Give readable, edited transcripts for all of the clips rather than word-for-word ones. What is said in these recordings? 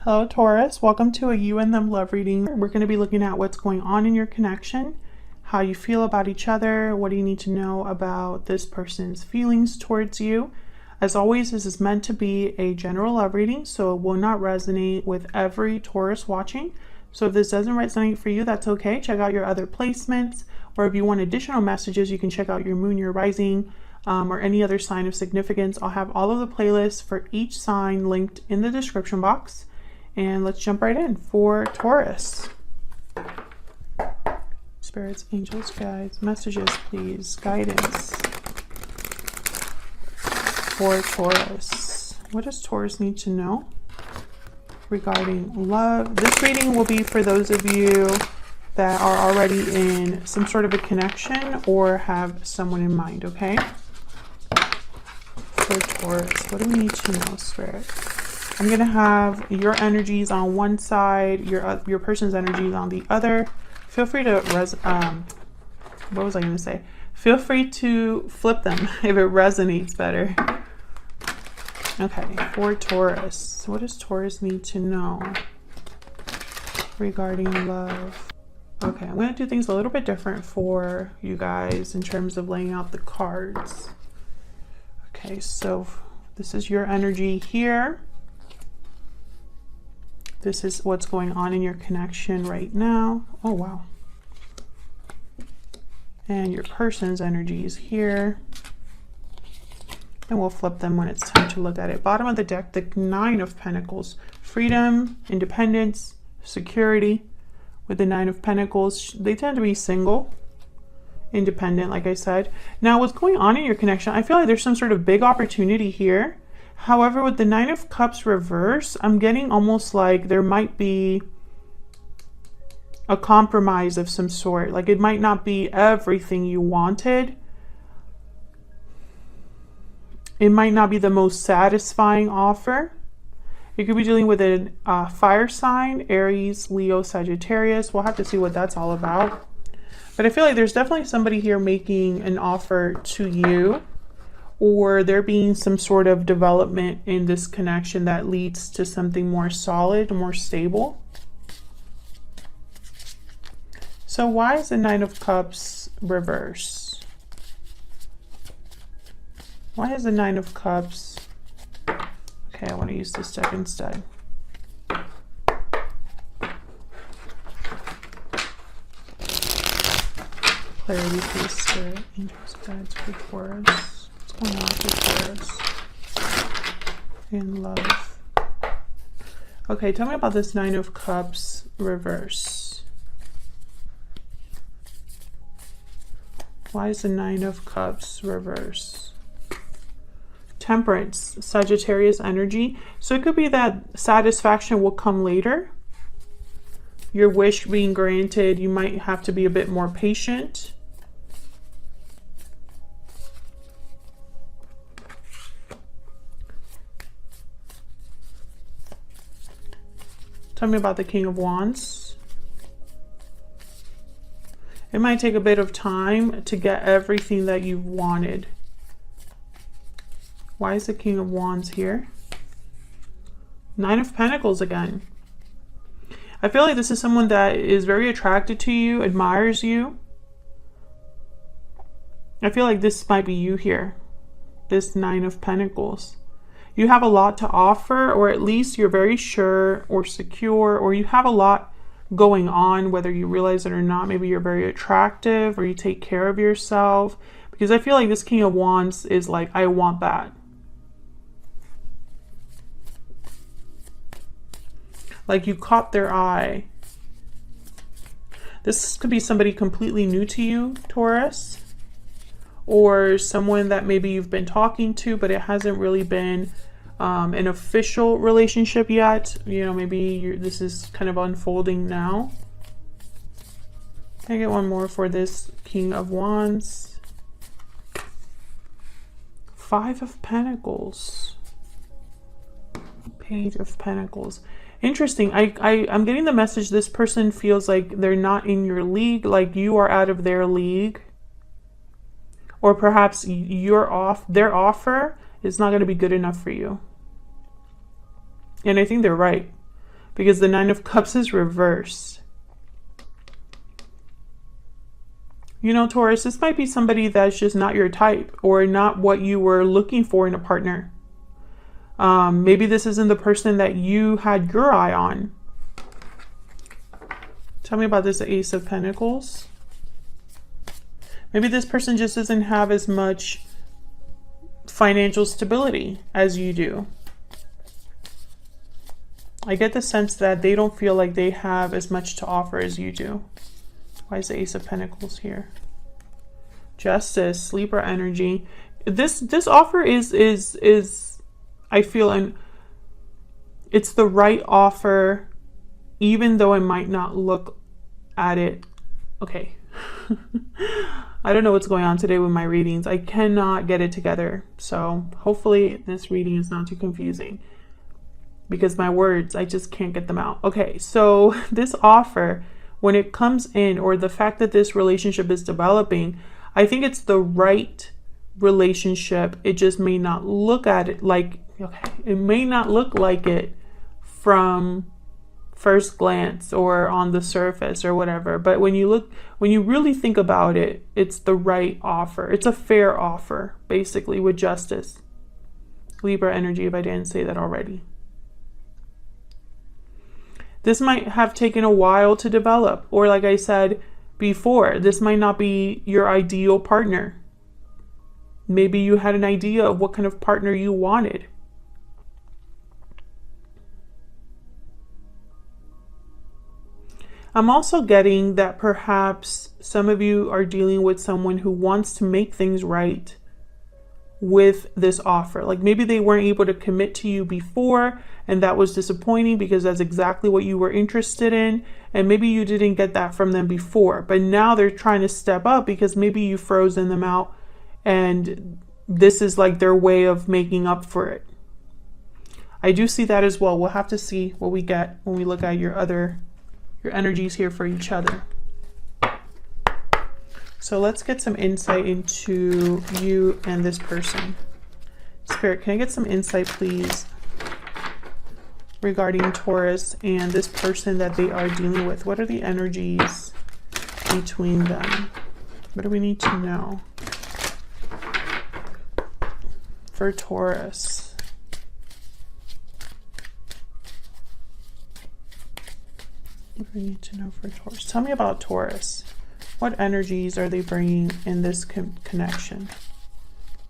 Hello Taurus, welcome to a you and them love reading. We're going to be looking at what's going on in your connection, how you feel about each other, what do you need to know about this person's feelings towards you. As always, this is meant to be a general love reading, so it will not resonate with every Taurus watching. So if this doesn't resonate for you, that's okay. Check out your other placements, or if you want additional messages, you can check out your moon, your rising, or any other sign of significance. I'll have all of the playlists for each sign linked in the description box. And let's jump right in for Taurus. Spirits, angels, guides, messages, please, guidance for Taurus. What does Taurus need to know regarding love? This reading will be for those of you that are already in some sort of a connection or have someone in mind, okay? For Taurus, what do we need to know, Spirit? I'm going to have your energies on one side, your person's energies on the other. Feel free to, what was I going to say? Feel free to flip them if it resonates better. Okay, for Taurus, what does Taurus need to know regarding love? Okay, I'm going to do things a little bit different for you guys in terms of laying out the cards. Okay, so this is your energy here. This is what's going on in your connection right now. Oh, wow. And your person's energy is here. And we'll flip them when it's time to look at it. Bottom of the deck, the Nine of Pentacles. Freedom, independence, security. With the Nine of Pentacles, they tend to be single, independent, like I said. Now, what's going on in your connection? I feel like there's some sort of big opportunity here. However, with the Nine of Cups reverse, I'm getting almost like there might be a compromise of some sort. Like it might not be everything you wanted. It might not be the most satisfying offer. You could be dealing with a fire sign, Aries, Leo, Sagittarius. We'll have to see what that's all about. But I feel like there's definitely somebody here making an offer to you, or there being some sort of development in this connection that leads to something more solid, more stable. So why is the Nine of Cups reverse? Why is the Nine of Cups? Okay, I want to use this deck instead. Clarity, please, Spirit, angels, guides for Taurus. What's going on for Taurus in love? Okay, tell me about this Nine of Cups reverse. Why is the Nine of Cups reverse? Temperance, Sagittarius energy. So it could be that satisfaction will come later. Your wish being granted, you might have to be a bit more patient. Tell me about the King of Wands. It might take a bit of time to get everything that you've wanted. Why is the King of Wands here? Nine of Pentacles again. I feel like this is someone that is very attracted to you, admires you. I feel like this might be you here. This Nine of Pentacles. You have a lot to offer, or at least you're very sure or secure, or you have a lot going on, whether you realize it or not. Maybe you're very attractive, or you take care of yourself. Because I feel like this King of Wands is like, I want that. Like you caught their eye. This could be somebody completely new to you, Taurus. Or someone that maybe you've been talking to, but it hasn't really been an official relationship yet. You know, maybe this is kind of unfolding now. Can I get one more for this King of Wands? Five of Pentacles. Page of Pentacles. Interesting. I'm getting the message this person feels like they're not in your league, like you are out of their league. Or perhaps their offer is not going to be good enough for you. And I think they're right. because the Nine of Cups is reversed. You know, Taurus, this might be somebody that's just not your type or not what you were looking for in a partner. Maybe this isn't the person that you had your eye on. Tell me about this Ace of Pentacles. Maybe this person just doesn't have as much financial stability as you do. I get the sense that they don't feel like they have as much to offer as you do. Why is the Ace of Pentacles here? Justice, Libra energy. This offer is I feel, and it's the right offer, even though it might not look at it. Okay. I don't know what's going on today with my readings. I cannot get it together. So hopefully this reading is not too confusing, because my words, I just can't get them out. Okay, so this offer, when it comes in, or the fact that this relationship is developing, I think it's the right relationship. It just may not look at it like, okay, it may not look like it from first glance or on the surface or whatever, but when you really think about it, it's the right offer. It's a fair offer, basically, with justice. Libra energy, if I didn't say that already. This might have taken a while to develop, or like I said before, this might not be your ideal partner. Maybe you had an idea of what kind of partner you wanted. I'm also getting that perhaps some of you are dealing with someone who wants to make things right with this offer. Like maybe they weren't able to commit to you before, and that was disappointing because that's exactly what you were interested in. And maybe you didn't get that from them before, but now they're trying to step up because maybe you've frozen them out, and this is like their way of making up for it. I do see that as well. We'll have to see what we get when we look at your energies here for each other. So let's get some insight into you and this person. Spirit, can I get some insight, please, regarding Taurus and this person that they are dealing with? What are the energies between them? What do we need to know for Taurus? What do we need to know for Taurus? Tell me about Taurus. What energies are they bringing in this connection?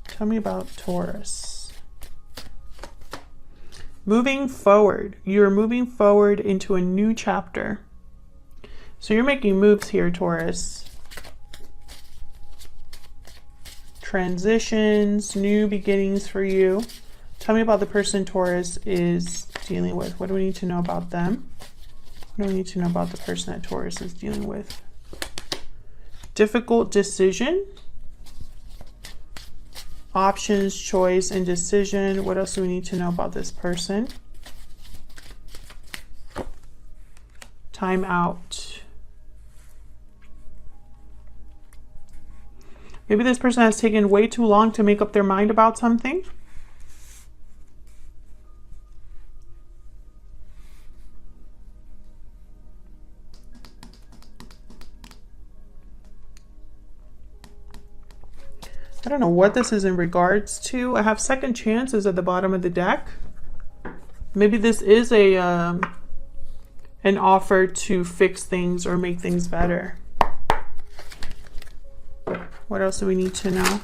Tell me about Taurus. Moving forward. You're moving forward into a new chapter. So you're making moves here, Taurus. Transitions, new beginnings for you. Tell me about the person Taurus is dealing with. What do we need to know about them? What do we need to know about the person that Taurus is dealing with? Difficult decision. Options, choice, and decision. What else do we need to know about this person? Time out. Maybe this person has taken way too long to make up their mind about something. I don't know what this is in regards to. I have second chances at the bottom of the deck. Maybe this is a an offer to fix things or make things better. What else do we need to know?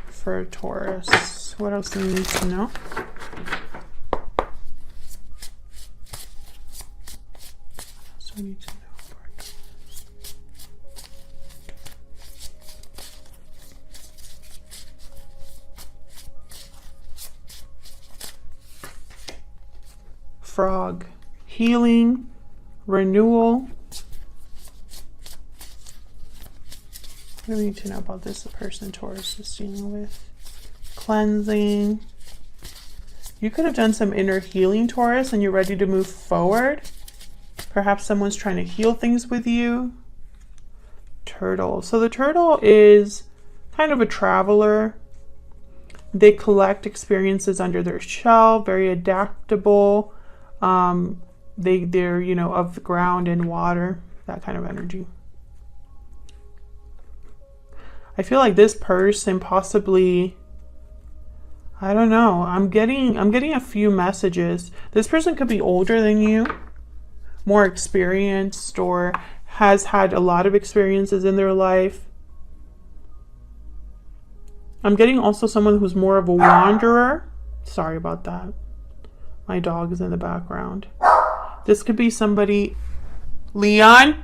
For Taurus, what else do we need to know? So we need to know. Frog, healing, renewal. What do we need to know about this? The person Taurus is dealing with. Cleansing. You could have done some inner healing, Taurus, and you're ready to move forward. Perhaps someone's trying to heal things with you. Turtle. So the turtle is kind of a traveler. They collect experiences under their shell, very adaptable. They're, you know, of the ground and water, that kind of energy. I feel like this person possibly, I don't know, I'm getting a few messages. This person could be older than you, more experienced, or has had a lot of experiences in their life. I'm getting also someone who's more of a wanderer. Sorry about that. My dog is in the background. This could be somebody, Leon,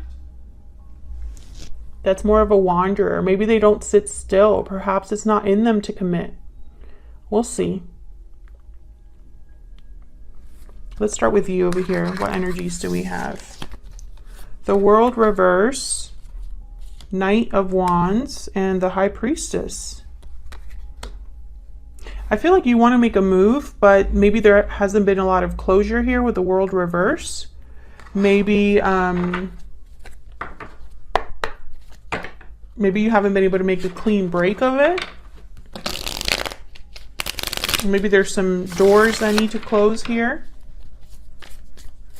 that's more of a wanderer. Maybe they don't sit still. Perhaps it's not in them to commit. We'll see. Let's start with you over here. What energies do we have? The World reverse, Knight of Wands, and the High Priestess. I feel like you want to make a move, but maybe there hasn't been a lot of closure here with the World reverse. Maybe maybe you haven't been able to make a clean break of it. Maybe there's some doors that need to close here.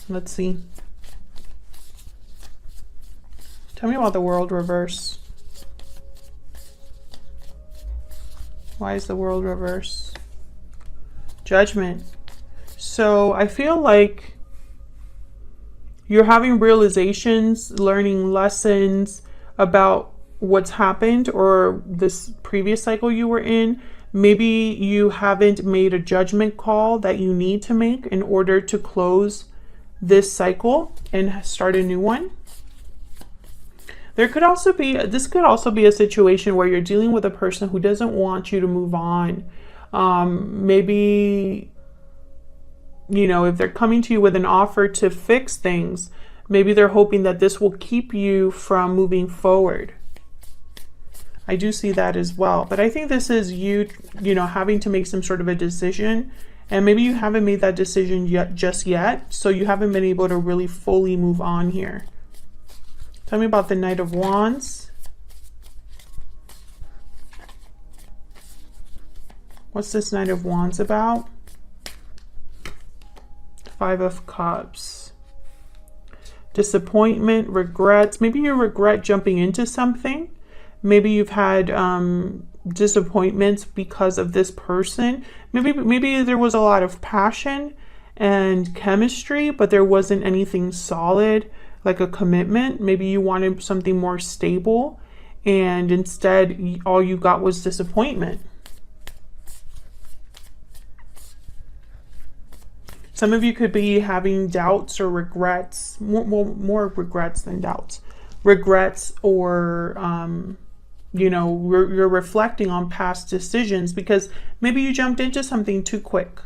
Let's see. Tell me about the World reverse. Why is the World reverse? Judgment. So I feel like you're having realizations, learning lessons about what's happened or this previous cycle you were in. Maybe you haven't made a judgment call that you need to make in order to close this cycle and start a new one. There could also be, this could also be a situation where you're dealing with a person who doesn't want you to move on. Maybe, you know, if they're coming to you with an offer to fix things, maybe they're hoping that this will keep you from moving forward. I do see that as well. But I think this is you know, having to make some sort of a decision. And maybe you haven't made that decision just yet. So you haven't been able to really fully move on here. Tell me about the Knight of Wands. What's this Knight of Wands about? Five of Cups. Disappointment, regrets. Maybe you regret jumping into something. Maybe you've had disappointments because of this person. Maybe there was a lot of passion and chemistry, but there wasn't anything solid, like a commitment. Maybe you wanted something more stable, and instead all you got was disappointment. Some of you could be having doubts or regrets, more regrets than doubts. Regrets, or you know, you're reflecting on past decisions because maybe you jumped into something too quick.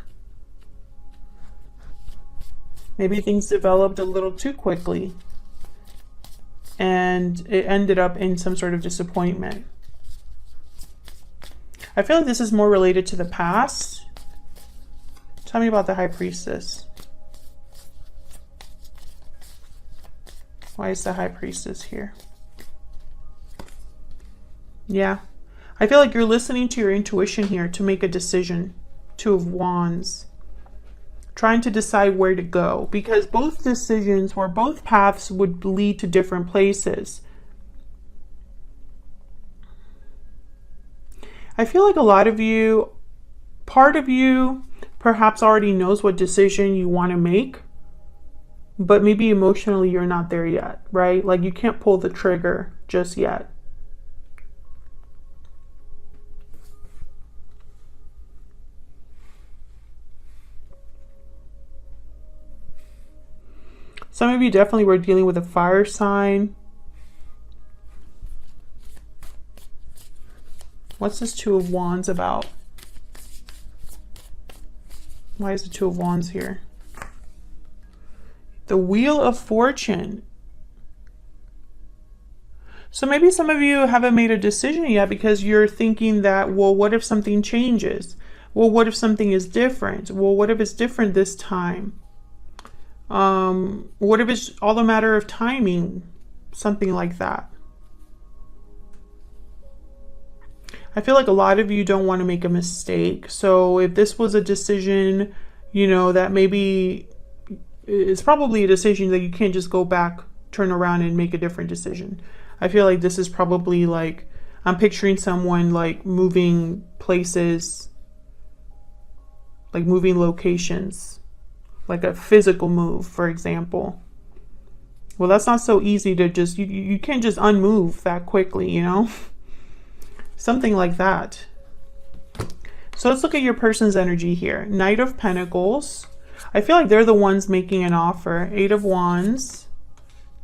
Maybe things developed a little too quickly and it ended up in some sort of disappointment. I feel like this is more related to the past. Tell me about the High Priestess. Why is the High Priestess here? Yeah, I feel like you're listening to your intuition here to make a decision. Two of Wands. Trying to decide where to go, because both decisions or both paths would lead to different places. I feel like a lot of you, part of you perhaps already knows what decision you want to make, but maybe emotionally you're not there yet, right? Like you can't pull the trigger just yet. Some of you definitely were dealing with a fire sign. What's this Two of Wands about? Why is the Two of Wands here? The Wheel of Fortune. So maybe some of you haven't made a decision yet because you're thinking that, well, what if something changes? Well, what if something is different? Well, what if it's different this time? What if it's all a matter of timing? Something like that. I feel like a lot of you don't want to make a mistake. So if this was a decision, you know, that maybe it's probably a decision that you can't just go back, turn around and make a different decision. I feel like this is probably like, I'm picturing someone like moving places, like moving locations, like a physical move, for example. Well, that's not so easy to just, you can't just unmove that quickly, you know? Something like that. So let's look at your person's energy here. Knight of Pentacles. I feel like they're the ones making an offer. 8 of Wands.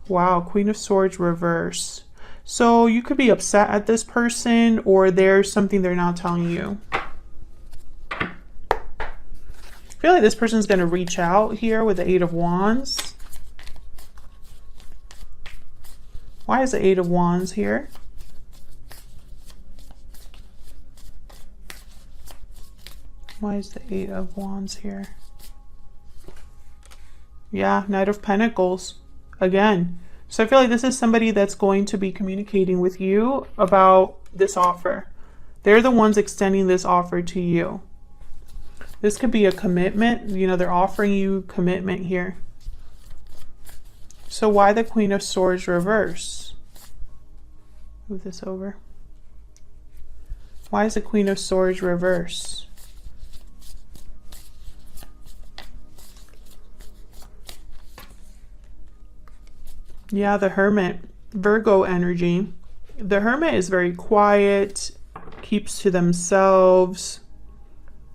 Wow, Queen of Swords reverse. So you could be upset at this person, or there's something they're not telling you. I feel like this person's going to reach out here with the 8 of Wands. Why is the 8 of Wands here? Why is the 8 of Wands here? Yeah, Knight of Pentacles again. So I feel like this is somebody that's going to be communicating with you about this offer. They're the ones extending this offer to you. This could be a commitment. You know, they're offering you commitment here. So why the Queen of Swords reverse? Move this over. Why is the Queen of Swords reverse? Yeah, the Hermit, Virgo energy. The Hermit is very quiet, keeps to themselves.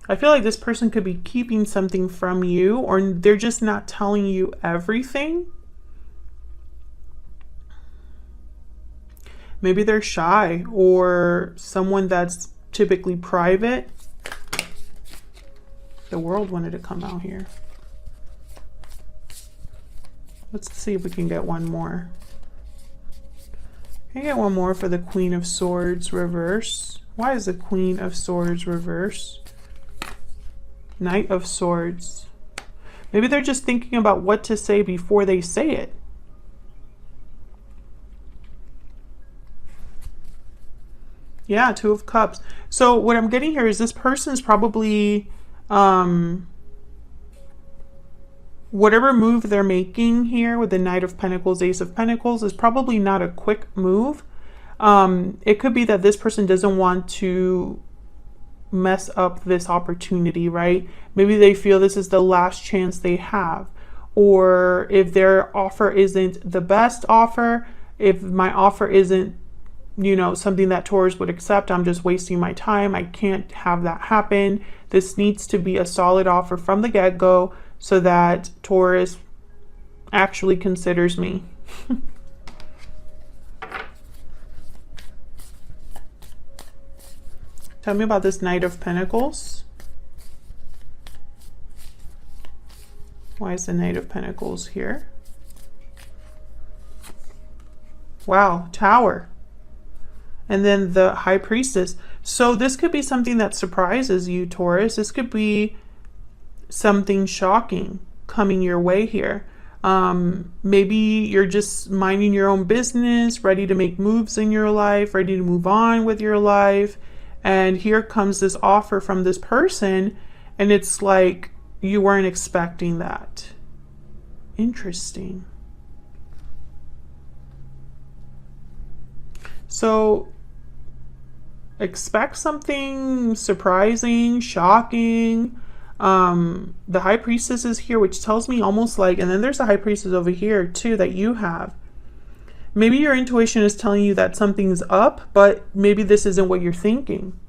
I feel like this person could be keeping something from you, or they're just not telling you everything. Maybe they're shy, or someone that's typically private. The World wanted to come out here. Let's see if we can get one more. Can I get one more for the Queen of Swords reverse? Why is the Queen of Swords reverse? Knight of Swords. Maybe they're just thinking about what to say before they say it. Yeah, 2 of Cups. So what I'm getting here is this person's probably whatever move they're making here with the Knight of Pentacles, Ace of Pentacles is probably not a quick move. It could be that this person doesn't want to mess up this opportunity, right? Maybe they feel this is the last chance they have. Or if their offer isn't the best offer, if my offer isn't, you know, something that Taurus would accept, I'm just wasting my time. I can't have that happen. This needs to be a solid offer from the get-go, so that Taurus actually considers me. Tell me about this Knight of Pentacles. Why is the Knight of Pentacles here? Wow, Tower. And then the High Priestess. So this could be something that surprises you, Taurus. This could be something shocking coming your way here. Maybe you're just minding your own business, ready to make moves in your life, ready to move on with your life. And here comes this offer from this person, and it's like you weren't expecting that. Interesting. So expect something surprising, shocking. The High Priestess is here, which tells me almost like, and then there's a High Priestess over here too that you have. Maybe your intuition is telling you that something's up, but maybe this isn't what you're thinking.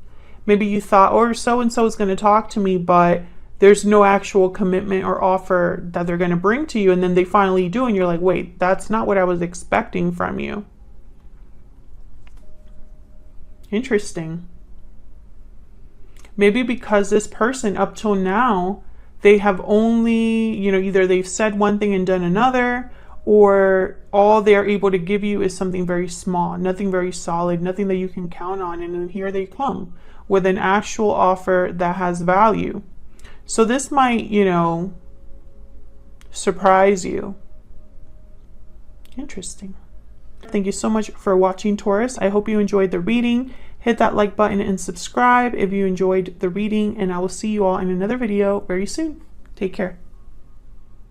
Maybe you thought, or so-and-so is going to talk to me, but there's no actual commitment or offer that they're going to bring to you. And then they finally do. And you're like, wait, that's not what I was expecting from you. Interesting. Maybe because this person up till now, they have only, you know, either they've said one thing and done another, or all they're able to give you is something very small, nothing very solid, nothing that you can count on. And then here they come with an actual offer that has value. So this might, you know, surprise you. Interesting. Thank you so much for watching, Taurus. I hope you enjoyed the reading. Hit that like button and subscribe if you enjoyed the reading, and I will see you all in another video very soon. Take care.